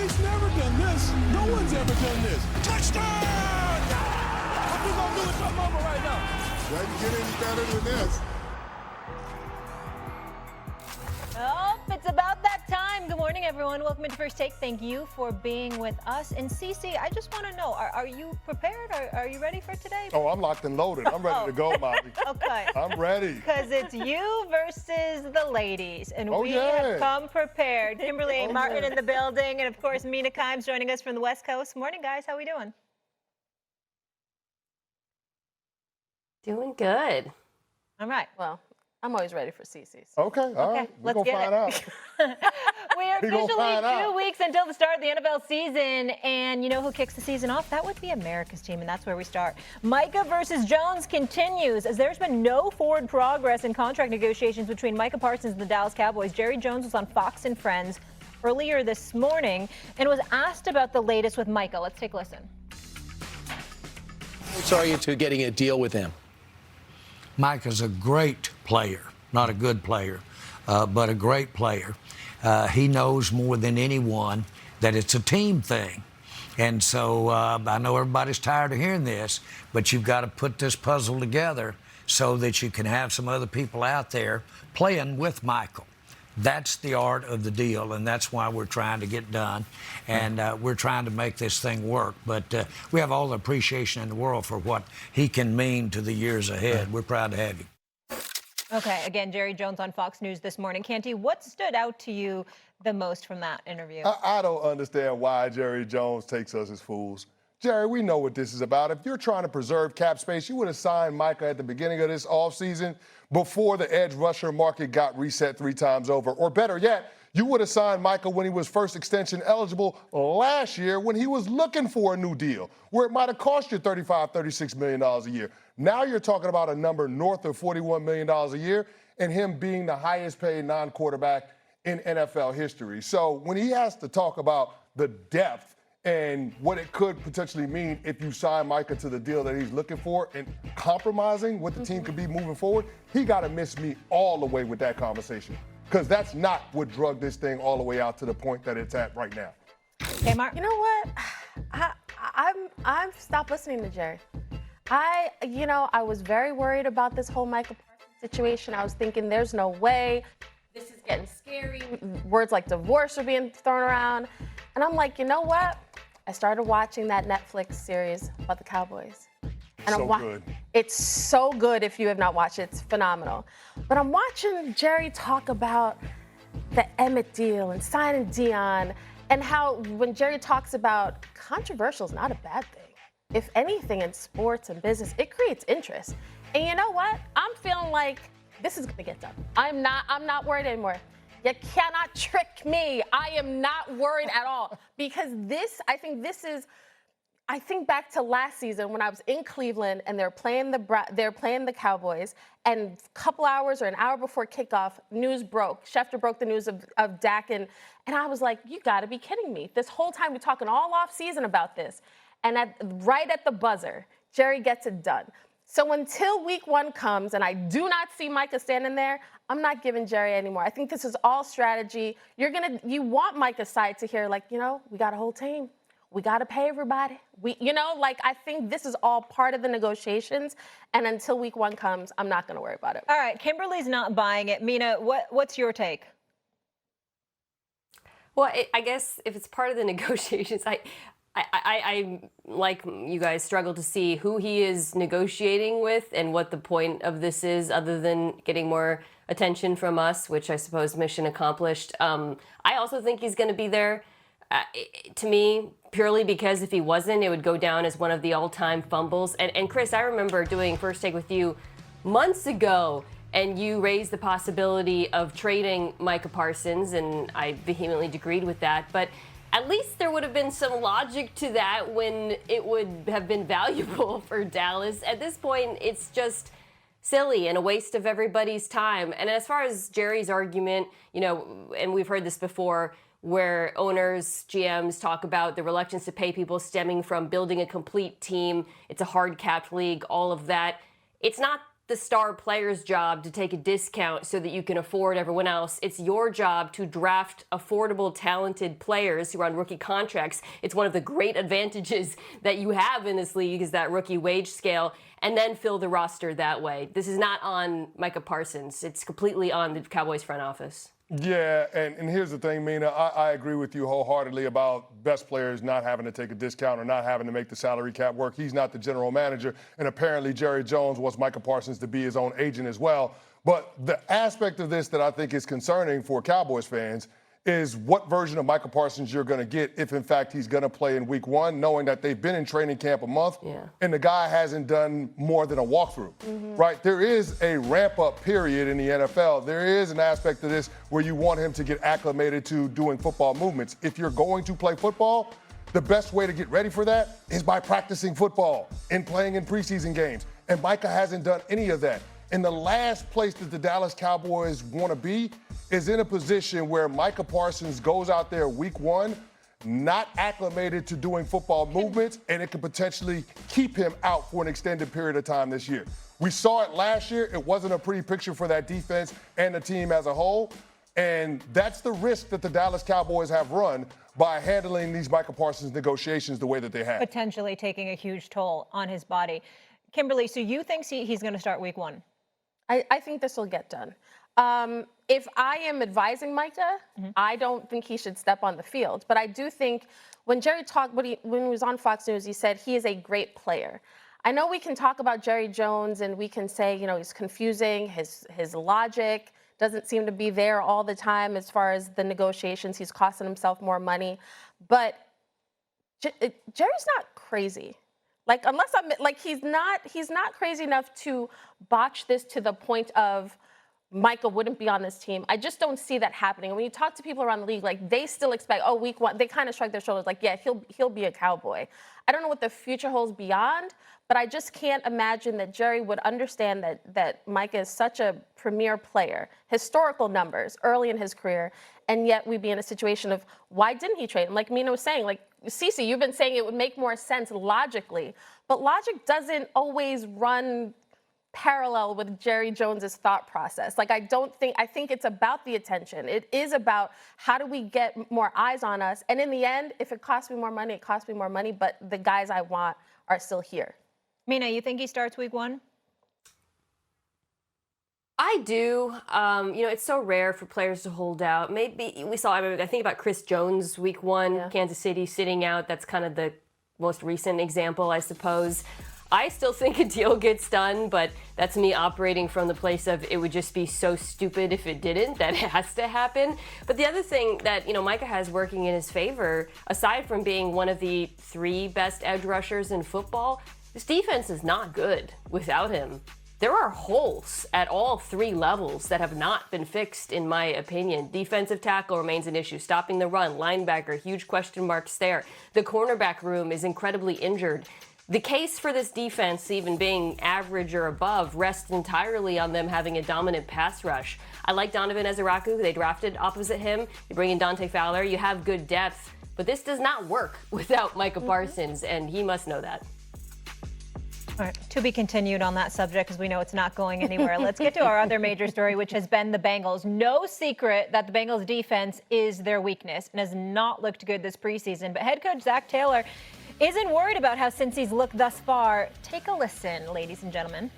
He's never done this. No one's ever done this. Touchdown! What we gonna do with your mama right now? Doesn't get any better than this. Oh, it's about that time. Good morning, everyone. Welcome to First Take. Thank you for being with us. And Cece, I just want to know, are you prepared? Are you ready for today? Oh, I'm locked and loaded. I'm ready to go, Molly. Okay. I'm ready. Because it's you versus the ladies. And we yeah. have come prepared. Kimberly Martin in the building. And, of course, Mina Kimes joining us from the West Coast. Morning, guys. How we doing? Doing good. All right. Well, I'm always ready for CC's. Okay, all right. We're let's going to find out. We are officially 2 weeks until the start of the NFL season, and you know who kicks the season off? That would be America's team, and that's where we start. Micah versus Jones continues, as there's been no forward progress in contract negotiations between Micah Parsons and the Dallas Cowboys. Jerry Jones was on Fox and Friends earlier this morning and was asked about the latest with Micah. Let's take a listen. How are you to getting a deal with him? Micah's a great player, not a good player, but a great player. He knows more than anyone that it's a team thing. And so I know everybody's tired of hearing this, but you've got to put this puzzle together so that you can have some other people out there playing with Michael. That's the art of the deal, and that's why we're trying to get done, and we're trying to make this thing work. But we have all the appreciation in the world for what he can mean to the years ahead. We're proud to have you. Okay, again, Jerry Jones on Fox News this morning. Canty, what stood out to you the most from that interview? I don't understand why Jerry Jones takes us as fools. Jerry, we know what this is about. If you're trying to preserve cap space, you would have signed Micah at the beginning of this offseason before the edge rusher market got reset 3 times over. Or better yet, you would have signed Micah when he was first extension eligible last year when he was looking for a new deal, where it might have cost you $35, $36 million a year. Now you're talking about a number north of $41 million a year and him being the highest paid non-quarterback in NFL history. So when he has to talk about the depth and what it could potentially mean if you sign Micah to the deal that he's looking for and compromising what the team could be moving forward, he got to miss me all the way with that conversation, because that's not what drug this thing all the way out to the point that it's at right now. Okay, Mark. You know what? I've stopped listening to Jerry. I was very worried about this whole Micah Parsons situation. I was thinking there's no way. This is getting scary. Words like divorce are being thrown around. And I'm like, you know what? I started watching that Netflix series about the Cowboys. And Good. It's so good if you have not watched it. It's phenomenal. But I'm watching Jerry talk about the Emmett deal and signing Dion, and how when Jerry talks about controversial is not a bad thing. If anything in sports and business, it creates interest. And you know what? I'm feeling like this is gonna get done. I'm not worried anymore. You cannot trick me. I am not worried at all, because I think back to last season when I was in Cleveland and they're playing the Cowboys, and a couple hours or an hour before kickoff, news broke. Schefter broke the news of Dak, and I was like, you gotta be kidding me. This whole time we're talking all off season about this. And right at the buzzer, Jerry gets it done. So until week 1 comes and I do not see Micah standing there, I'm not giving Jerry anymore. I think this is all strategy. You want Micah's side to hear, like, we got a whole team. We got to pay everybody. I think this is all part of the negotiations. And until week 1 comes, I'm not going to worry about it. All right, Kimberly's not buying it. Mina, what's your take? Well, I guess if it's part of the negotiations, I like you guys struggle to see who he is negotiating with and what the point of this is, other than getting more attention from us, which I suppose mission accomplished. I also think he's going to be there, to me, purely because if he wasn't, it would go down as one of the all-time fumbles. And Chris, I remember doing First Take with you months ago, and you raised the possibility of trading Micah Parsons, and I vehemently agreed with that. But at least there would have been some logic to that when it would have been valuable for Dallas. At this point, it's just silly and a waste of everybody's time. And as far as Jerry's argument, and we've heard this before, where owners, GMs talk about the reluctance to pay people stemming from building a complete team. It's a hard-capped league, all of that. It's not the star player's job to take a discount so that you can afford everyone else. It's your job to draft affordable, talented players who are on rookie contracts. It's one of the great advantages that you have in this league is that rookie wage scale, and then fill the roster that way. This is not on Micah Parsons. It's completely on the Cowboys front office. Yeah, and here's the thing, Mina. I agree with you wholeheartedly about best players not having to take a discount or not having to make the salary cap work. He's not the general manager, and apparently Jerry Jones wants Micah Parsons to be his own agent as well. But the aspect of this that I think is concerning for Cowboys fans is what version of Micah Parsons you're going to get if, in fact, he's going to play in week one, knowing that they've been in training camp a month and the guy hasn't done more than a walkthrough, right? There is a ramp-up period in the NFL. There is an aspect of this where you want him to get acclimated to doing football movements. If you're going to play football, the best way to get ready for that is by practicing football and playing in preseason games. And Micah hasn't done any of that. And the last place that the Dallas Cowboys want to be is in a position where Micah Parsons goes out there week one, not acclimated to doing football movements, and it could potentially keep him out for an extended period of time this year. We saw it last year. It wasn't a pretty picture for that defense and the team as a whole. And that's the risk that the Dallas Cowboys have run by handling these Micah Parsons negotiations the way that they have. Potentially taking a huge toll on his body. Kimberly, so you think he's going to start week one? I think this will get done. If I am advising Micah, I don't think he should step on the field. But I do think when Jerry talked, when he was on Fox News, he said he is a great player. I know we can talk about Jerry Jones and we can say, you know, he's confusing, his logic doesn't seem to be there all the time as far as the negotiations. He's costing himself more money. But Jerry's not crazy. Like, unless I'm like, he's not crazy enough to botch this to the point of Micah wouldn't be on this team. I just don't see that happening. And when you talk to people around the league, like, they still expect, oh, week one, they kind of shrug their shoulders like, yeah, he'll be a Cowboy. I don't know what the future holds beyond, but I just can't imagine that Jerry would understand that Micah is such a premier player, historical numbers early in his career, and yet we'd be in a situation of why didn't he trade him? Like Mina was saying, like, Cece, you've been saying it would make more sense logically, but logic doesn't always run parallel with Jerry Jones's thought process. Like, I think it's about the attention. It is about how do we get more eyes on us? And in the end, if it costs me more money, it costs me more money, but the guys I want are still here. Mina, you think he starts week one? I do. You know, it's so rare for players to hold out. Maybe we saw, I think about Chris Jones week one, Kansas City sitting out. That's kind of the most recent example, I suppose. I still think a deal gets done, but that's me operating from the place of it would just be so stupid if it didn't, that it has to happen. But the other thing that, you know, Micah has working in his favor, aside from being one of the 3 best edge rushers in football, this defense is not good without him. There are holes at all 3 levels that have not been fixed, in my opinion. Defensive tackle remains an issue. Stopping the run, linebacker, huge question marks there. The cornerback room is incredibly injured. The case for this defense even being average or above rests entirely on them having a dominant pass rush. I like Donovan Ezeraku, who they drafted opposite him. You bring in Dante Fowler, you have good depth. But this does not work without Micah Parsons, and he must know that. All right, to be continued on that subject because we know it's not going anywhere. Let's get to our other major story, which has been the Bengals. No secret that the Bengals defense is their weakness and has not looked good this preseason. But head coach Zach Taylor isn't worried about how Cincy's looked thus far. Take a listen, ladies and gentlemen.